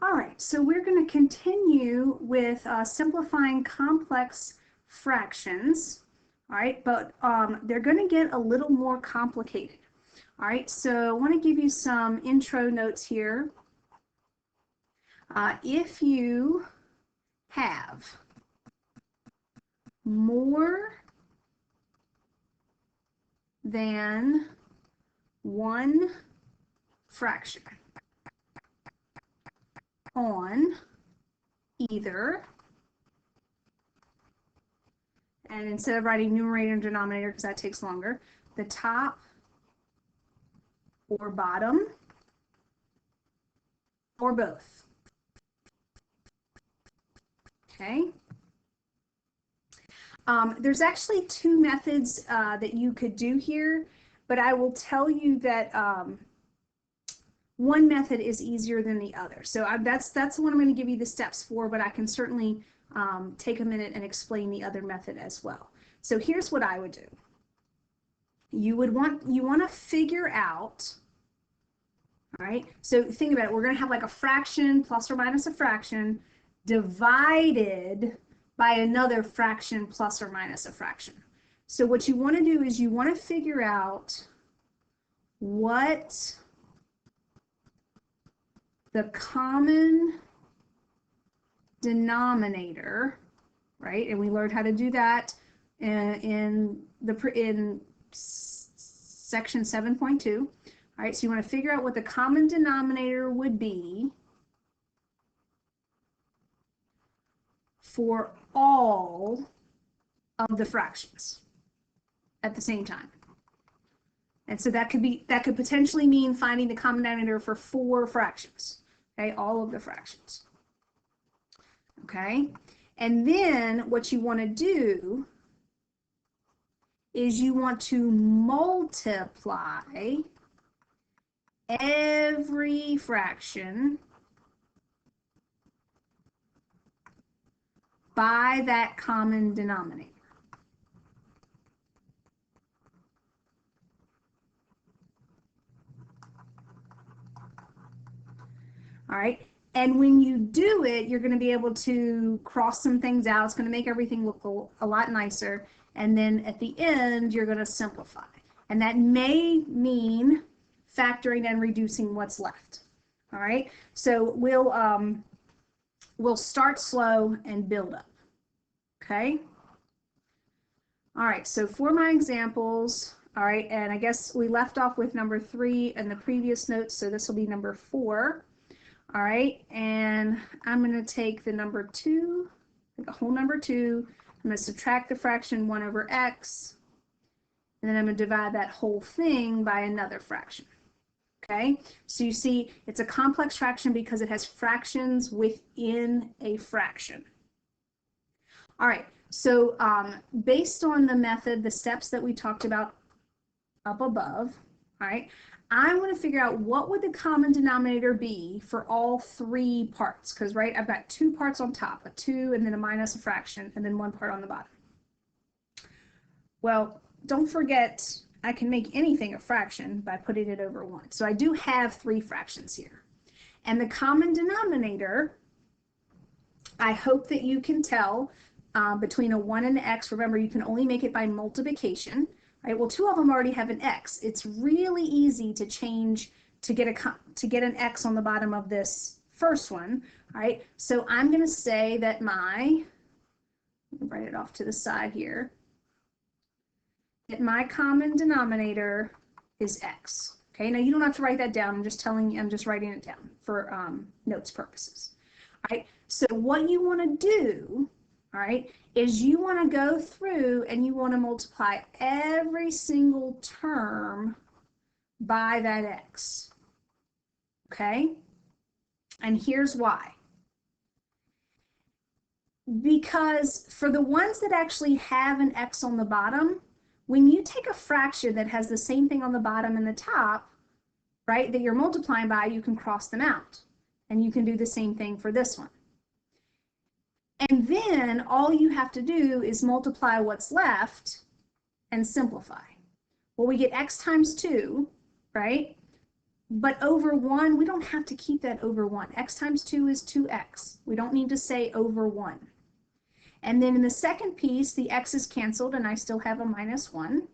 All right, so we're going to continue with simplifying complex fractions. All right, but they're going to get a little more complicated. All right, so I want to give you some intro notes here. If you have more than one fraction on either, and instead of writing numerator and denominator because that takes longer, the top or bottom or both. Okay. There's actually two methods that you could do here, but I will tell you that one method is easier than the other. So that's the one I'm going to give you the steps for, but I can certainly take a minute and explain the other method as well. So here's what I would do. You want to figure out, all right, so think about it. We're going to have like a fraction plus or minus a fraction divided by another fraction plus or minus a fraction. So what you want to do is you want to figure out what the common denominator, right? And we learned how to do that in section 7.2. All right, so you want to figure out what the common denominator would be for all of the fractions at the same time. And so that could potentially mean finding the common denominator for 4 fractions. Okay, all of the fractions. Okay, and then what you want to do is you want to multiply every fraction by that common denominator. All right, and when you do it, you're going to be able to cross some things out. It's going to make everything look a lot nicer. And then at the end, you're going to simplify. And that may mean factoring and reducing what's left. All right, so we'll start slow and build up. Okay. All right, so for my examples, all right, and I guess we left off with number 3 in the previous notes, so this will be number 4. All right, and I'm going to take the number 2, the whole number 2. I'm going to subtract the fraction 1 over x, and then I'm going to divide that whole thing by another fraction. Okay, so you see it's a complex fraction because it has fractions within a fraction. All right, so based on the method, the steps that we talked about up above, all right, I want to figure out what would the common denominator be for all 3 parts, because, right, I've got 2 parts on top, a 2 and then a minus a fraction, and then 1 part on the bottom. Well, don't forget, I can make anything a fraction by putting it over 1. So I do have 3 fractions here. And the common denominator, I hope that you can tell between a 1 and an x. Remember, you can only make it by multiplication. Right? Well, 2 of them already have an x. It's really easy to change to get an x on the bottom of this first one. Right? So I'm going to say that let me write it off to the side here, that my common denominator is x. Okay, now you don't have to write that down. I'm just telling you, I'm just writing it down for notes purposes. All right, so what you want to do, all right, is you want to go through and you want to multiply every single term by that x. Okay, and here's why. Because for the ones that actually have an x on the bottom, when you take a fraction that has the same thing on the bottom and the top, right, that you're multiplying by, you can cross them out. And you can do the same thing for this one. And then all you have to do is multiply what's left and simplify. Well, we get x times 2, right? But over 1, we don't have to keep that over 1. X times 2 is 2x. We don't need to say over 1. And then in the second piece, the x is canceled, and I still have a minus 1.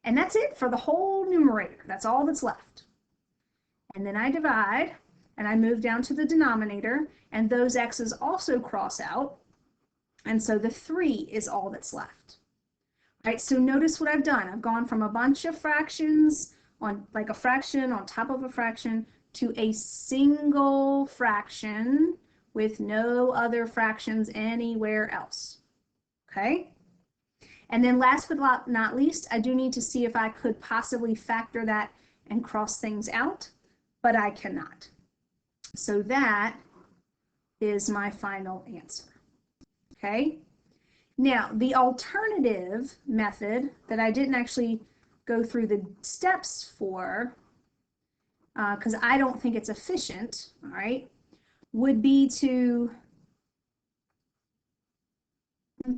And that's it for the whole numerator. That's all that's left. And then I divide, and I move down to the denominator, and those x's also cross out. And so the 3 is all that's left. All right, so notice what I've done. I've gone from a bunch of fractions, on like a fraction on top of a fraction, to a single fraction with no other fractions anywhere else. Okay? And then last but not least, I do need to see if I could possibly factor that and cross things out, but I cannot. So that is my final answer. Okay? Now, the alternative method that I didn't actually go through the steps for, because I don't think it's efficient, all right, would be to all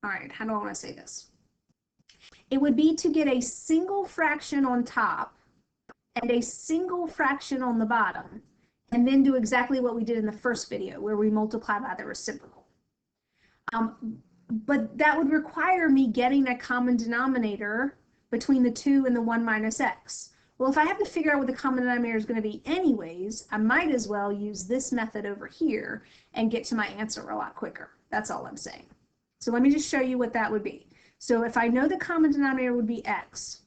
right, how do I want to say this? It would be to get a single fraction on top and a single fraction on the bottom, and then do exactly what we did in the first video, where we multiply by the reciprocal. But that would require me getting a common denominator between the 2 and the 1 minus x. Well, if I have to figure out what the common denominator is going to be anyways, I might as well use this method over here and get to my answer a lot quicker. That's all I'm saying. So let me just show you what that would be. So if I know the common denominator would be x,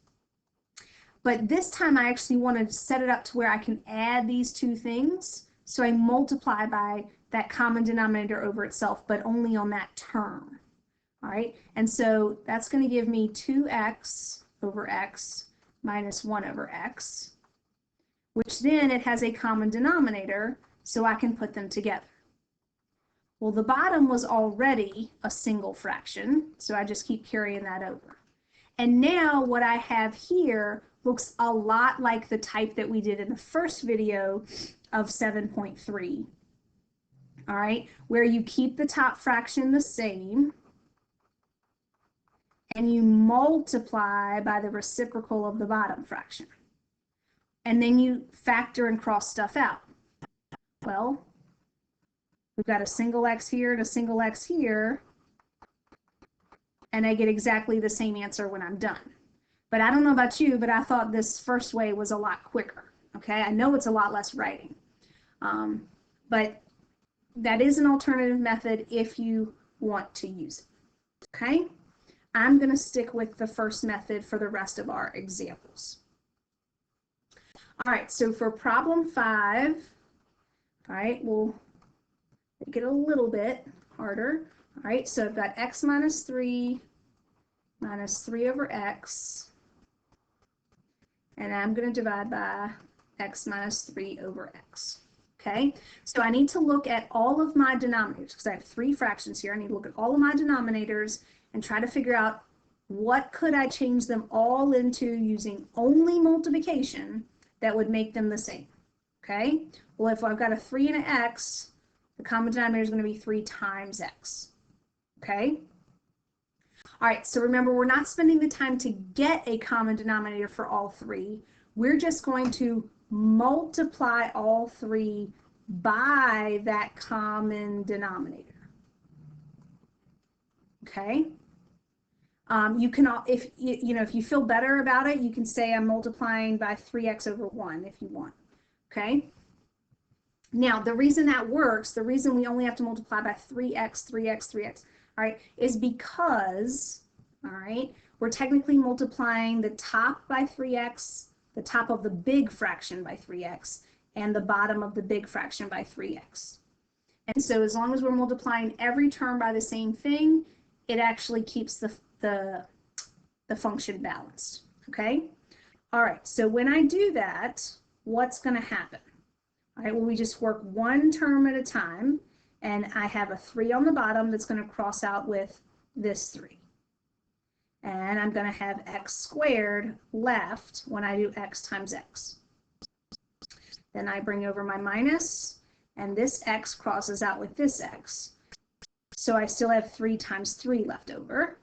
but this time I actually want to set it up to where I can add these two things. So I multiply by that common denominator over itself, but only on that term. All right, and so that's going to give me 2x over x minus 1 over x, which then it has a common denominator, so I can put them together. Well, the bottom was already a single fraction, so I just keep carrying that over. And now what I have here looks a lot like the type that we did in the first video of 7.3. All right, where you keep the top fraction the same, and you multiply by the reciprocal of the bottom fraction. And then you factor and cross stuff out. Well, we've got a single x here and a single x here, and I get exactly the same answer when I'm done. But I don't know about you, but I thought this first way was a lot quicker. Okay, I know it's a lot less writing, but that is an alternative method if you want to use it. Okay, I'm going to stick with the first method for the rest of our examples. All right, so for problem 5, all right, we'll make it a little bit harder. All right, so I've got x minus 3 over x, and I'm going to divide by x minus 3 over x. Okay, so I need to look at all of my denominators because I have 3 fractions here. I need to look at all of my denominators and try to figure out what could I change them all into using only multiplication that would make them the same. Okay, well, if I've got a 3 and an x, the common denominator is going to be 3 times x. Okay, all right, so remember, we're not spending the time to get a common denominator for all 3. We're just going to multiply all 3 by that common denominator. Okay, you can, if you feel better about it, you can say I'm multiplying by 3x over 1 if you want. Okay, now the reason that works, the reason we only have to multiply by 3x, 3x, 3x, all right, is because, all right, we're technically multiplying the top by 3x, the top of the big fraction by 3x, and the bottom of the big fraction by 3x. And so as long as we're multiplying every term by the same thing, it actually keeps the function balanced. Okay? All right, so when I do that, what's going to happen? All right, well, we just work one term at a time, and I have a 3 on the bottom that's going to cross out with this 3. And I'm going to have x squared left when I do x times x. Then I bring over my minus, and this x crosses out with this x. So I still have 3 times 3 left over.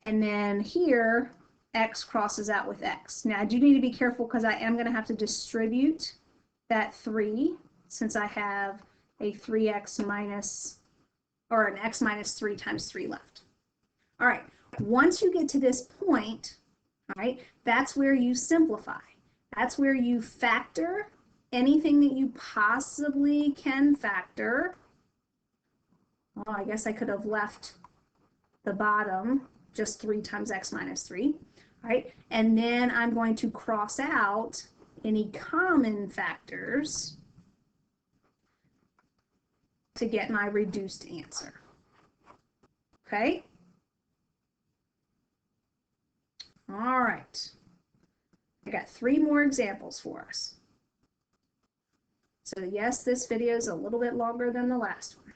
And then here, x crosses out with x. Now I do need to be careful because I am going to have to distribute that 3 since I have a 3x minus, or an x minus 3 times 3 left. All right, once you get to this point, all right, that's where you simplify. That's where you factor anything that you possibly can factor. Well, I guess I could have left the bottom just 3 times x minus 3, right? And then I'm going to cross out any common factors to get my reduced answer, okay? All right, I got 3 more examples for us. So yes, this video is a little bit longer than the last one.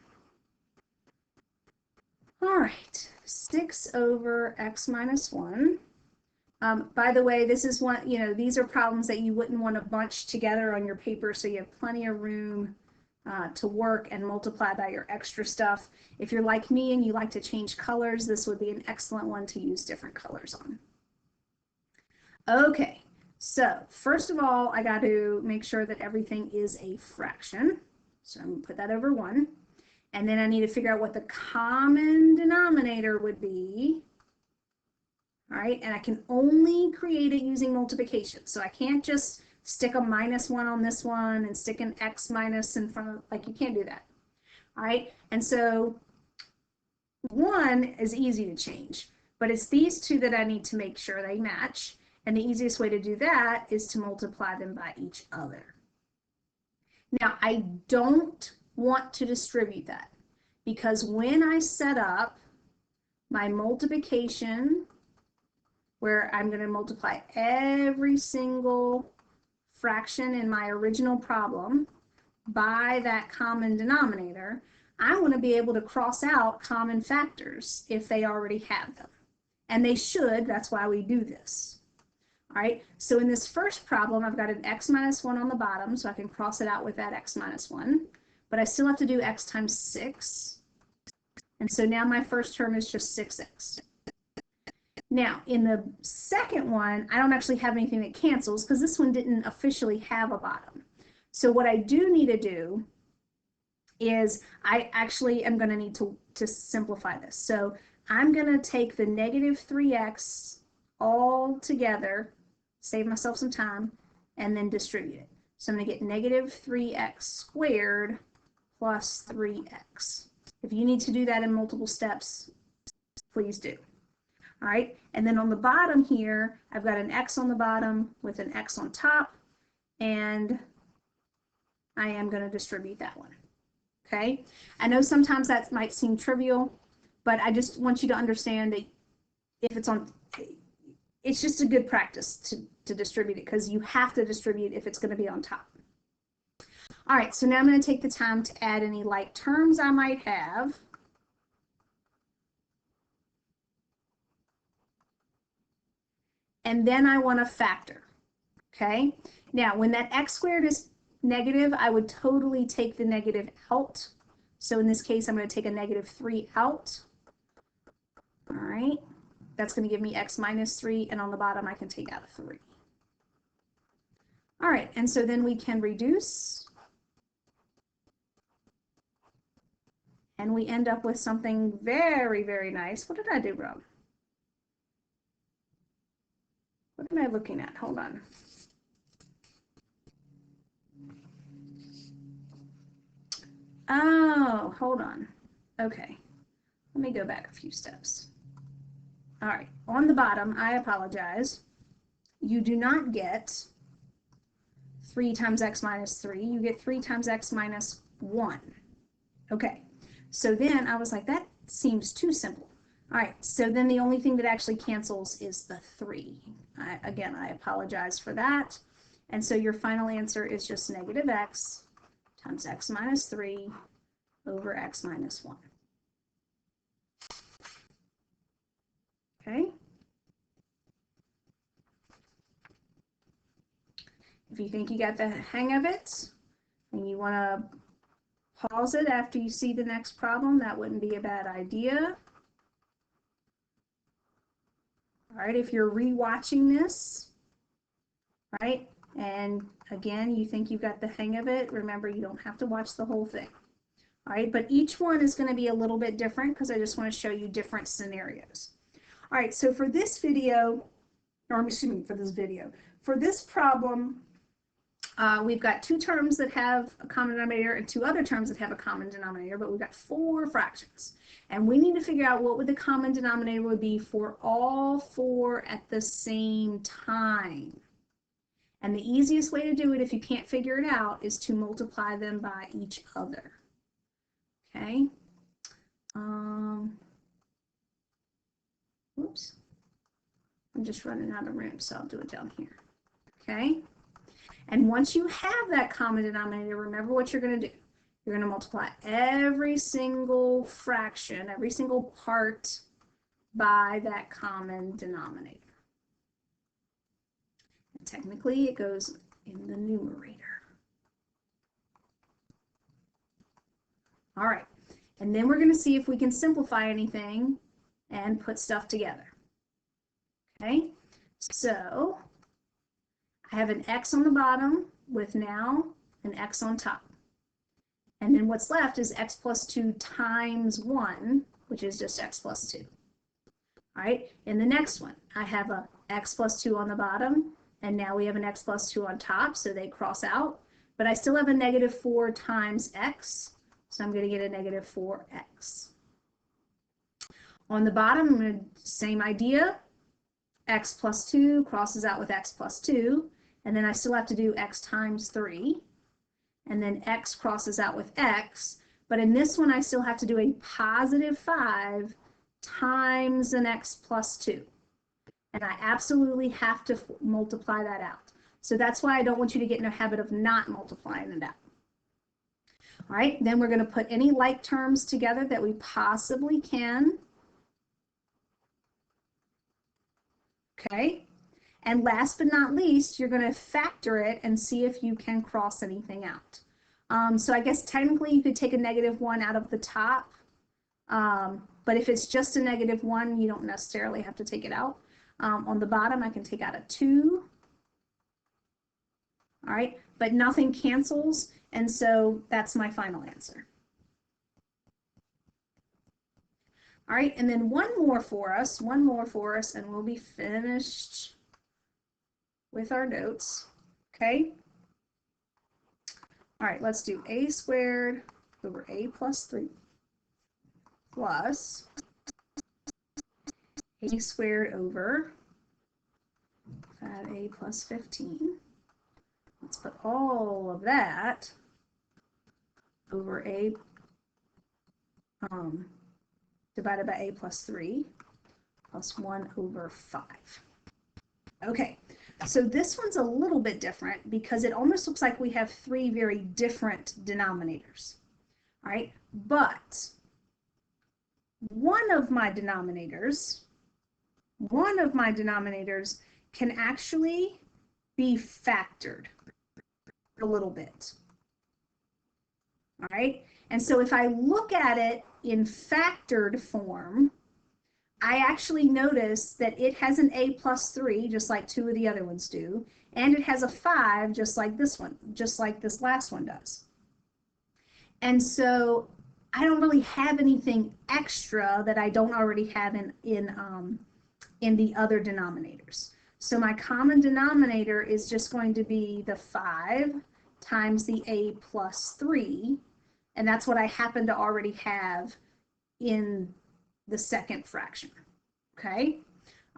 All right, 6 over x minus 1. By the way, this is one, these are problems that you wouldn't want to bunch together on your paper, so you have plenty of room to work and multiply by your extra stuff. If you're like me and you like to change colors, this would be an excellent one to use different colors on. Okay, so first of all, I got to make sure that everything is a fraction. So I'm going to put that over 1. And then I need to figure out what the common denominator would be. All right, and I can only create it using multiplication. So I can't just stick a minus 1 on this one and stick an x minus in front of, like, you can't do that. All right, and so 1 is easy to change, but it's these two that I need to make sure they match. And the easiest way to do that is to multiply them by each other. Now, I don't want to distribute that because when I set up my multiplication, where I'm going to multiply every single fraction in my original problem by that common denominator, I want to be able to cross out common factors if they already have them. And they should, that's why we do this. All right, so in this first problem, I've got an x minus 1 on the bottom, so I can cross it out with that x minus 1. But I still have to do x times 6. And so now my first term is just 6x. Now, in the second one, I don't actually have anything that cancels because this one didn't officially have a bottom. So what I do need to do is I actually am going to need to simplify this. So I'm going to take the negative 3x all together, save myself some time, and then distribute it. So I'm going to get negative 3x squared plus 3x. If you need to do that in multiple steps, please do. All right, and then on the bottom here, I've got an x on the bottom with an x on top, and I am going to distribute that one. Okay, I know sometimes that might seem trivial, but I just want you to understand that if it's on, it's just a good practice to distribute it because you have to distribute if it's going to be on top. All right, so now I'm going to take the time to add any like terms I might have. And then I want to factor, okay? Now, when that x squared is negative, I would totally take the negative out. So in this case, I'm going to take a negative 3 out. All right, that's going to give me x minus 3, and on the bottom, I can take out a 3. All right, and so then we can reduce. And we end up with something very, very nice. What did I do wrong? What am I looking at? Hold on. Oh, hold on. Okay, let me go back a few steps. All right, on the bottom, I apologize. You do not get 3 times x minus 3. You get 3 times x minus 1. Okay, so then I was like, that seems too simple. All right, so then the only thing that actually cancels is the 3. Again, I apologize for that. And so your final answer is just negative x times x minus 3 over x minus 1. Okay. If you think you got the hang of it and you want to pause it after you see the next problem, that wouldn't be a bad idea. All right, if you're rewatching this, right, and again, you think you've got the hang of it, remember you don't have to watch the whole thing. All right, but each one is going to be a little bit different because I just want to show you different scenarios. All right, so for this video, or excuse me, for this problem, we've got two terms that have a common denominator and two other terms that have a common denominator, but we've got 4 fractions. And we need to figure out what would the common denominator would be for all 4 at the same time. And the easiest way to do it, if you can't figure it out, is to multiply them by each other. Okay. Oops. I'm just running out of room, so I'll do it down here. Okay. And once you have that common denominator, remember what you're going to do. You're going to multiply every single fraction, every single part by that common denominator. And technically, it goes in the numerator. All right. And then we're going to see if we can simplify anything and put stuff together. Okay. So I have an x on the bottom with now an x on top. And then what's left is x plus 2 times 1, which is just x plus 2. All right, in the next one, I have a x plus 2 on the bottom, and now we have an x plus 2 on top, so they cross out. But I still have a negative 4 times x, so I'm going to get a negative 4x. On the bottom, same idea. X plus 2 crosses out with x plus 2, and then I still have to do x times 3. And then x crosses out with x, but in this one I still have to do a positive 5 times an x plus 2. And I absolutely have to multiply that out. So that's why I don't want you to get in a habit of not multiplying it out. All right, then we're going to put any like terms together that we possibly can. Okay, and last but not least, you're going to factor it and see if you can cross anything out. So I guess technically you could take a negative 1 out of the top, but if it's just a negative 1, you don't necessarily have to take it out. On the bottom, I can take out a 2. All right, but nothing cancels, and so that's my final answer. All right, and then one more for us, and we'll be finished with our notes, okay? All right, let's do a squared over a plus 3 plus a squared over 5a plus 15. Let's put all of that over a divided by a plus 3 plus 1 over 5. Okay, so this one's a little bit different because it almost looks like we have 3 very different denominators. All right, but one of my denominators can actually be factored a little bit. All right, and so if I look at it in factored form, I actually notice that it has an a plus 3, just like 2 of the other ones do, and it has a 5, just like this one, just like this last one does. And so I don't really have anything extra that I don't already have in the other denominators. So my common denominator is just going to be the 5 times the a plus 3, and that's what I happen to already have in the second fraction, okay?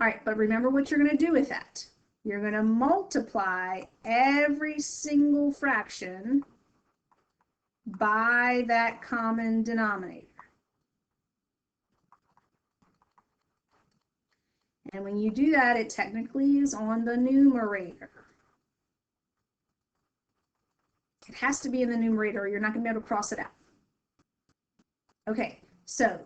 All right, but remember what you're going to do with that. You're going to multiply every single fraction by that common denominator. And when you do that, it technically is on the numerator. It has to be in the numerator or you're not going to be able to cross it out. Okay, so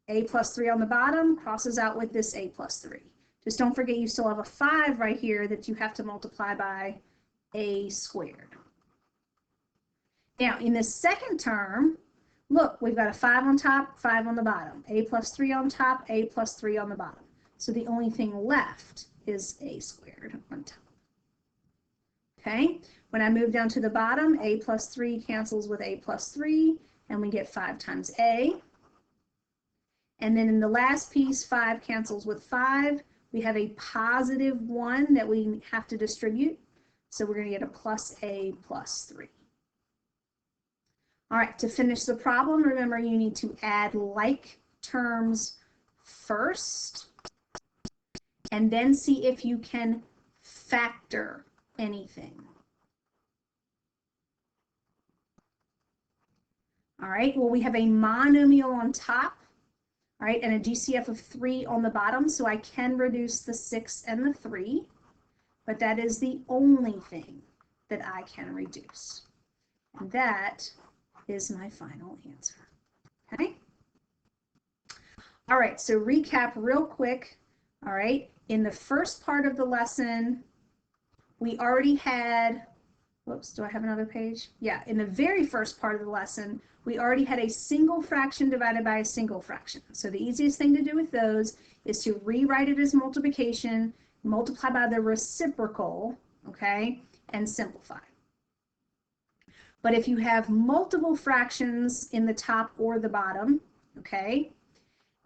a plus 3 on the bottom crosses out with this a plus 3. Just don't forget you still have a 5 right here that you have to multiply by a squared. Now, in the second term, look, we've got a 5 on top, 5 on the bottom. A plus 3 on top, a plus 3 on the bottom. So the only thing left is a squared on top. Okay, when I move down to the bottom, a plus 3 cancels with a plus 3, and we get 5 times a. And then in the last piece, 5 cancels with 5. We have a positive 1 that we have to distribute. So we're going to get a plus a plus 3. All right, to finish the problem, remember you need to add like terms first, and then see if you can factor anything. All right, well, we have a monomial on top, all right, and a GCF of 3 on the bottom, so I can reduce the 6 and the 3, but that is the only thing that I can reduce. And that is my final answer. Okay? All right, so recap real quick. All right, in the first part of the lesson, we already had, whoops, do I have another page? Yeah, in the very first part of the lesson, we already had a single fraction divided by a single fraction. So the easiest thing to do with those is to rewrite it as multiplication, multiply by the reciprocal, okay, and simplify. But if you have multiple fractions in the top or the bottom, okay,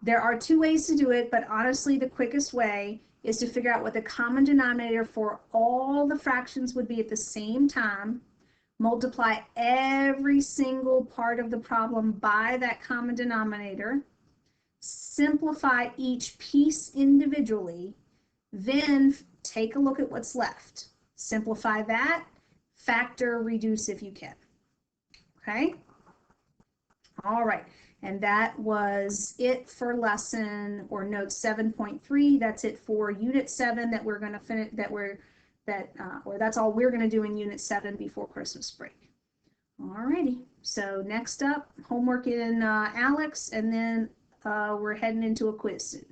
there are 2 ways to do it, but honestly, the quickest way is to figure out what the common denominator for all the fractions would be at the same time, multiply every single part of the problem by that common denominator, simplify each piece individually, then take a look at what's left. Simplify that, factor, reduce if you can. Okay? All right. And that was it for lesson or note 7.3. That's it for unit 7 that we're going to finish, or that's all we're going to do in unit 7 before Christmas break. All righty. So next up, homework in ALEKS, and then we're heading into a quiz soon.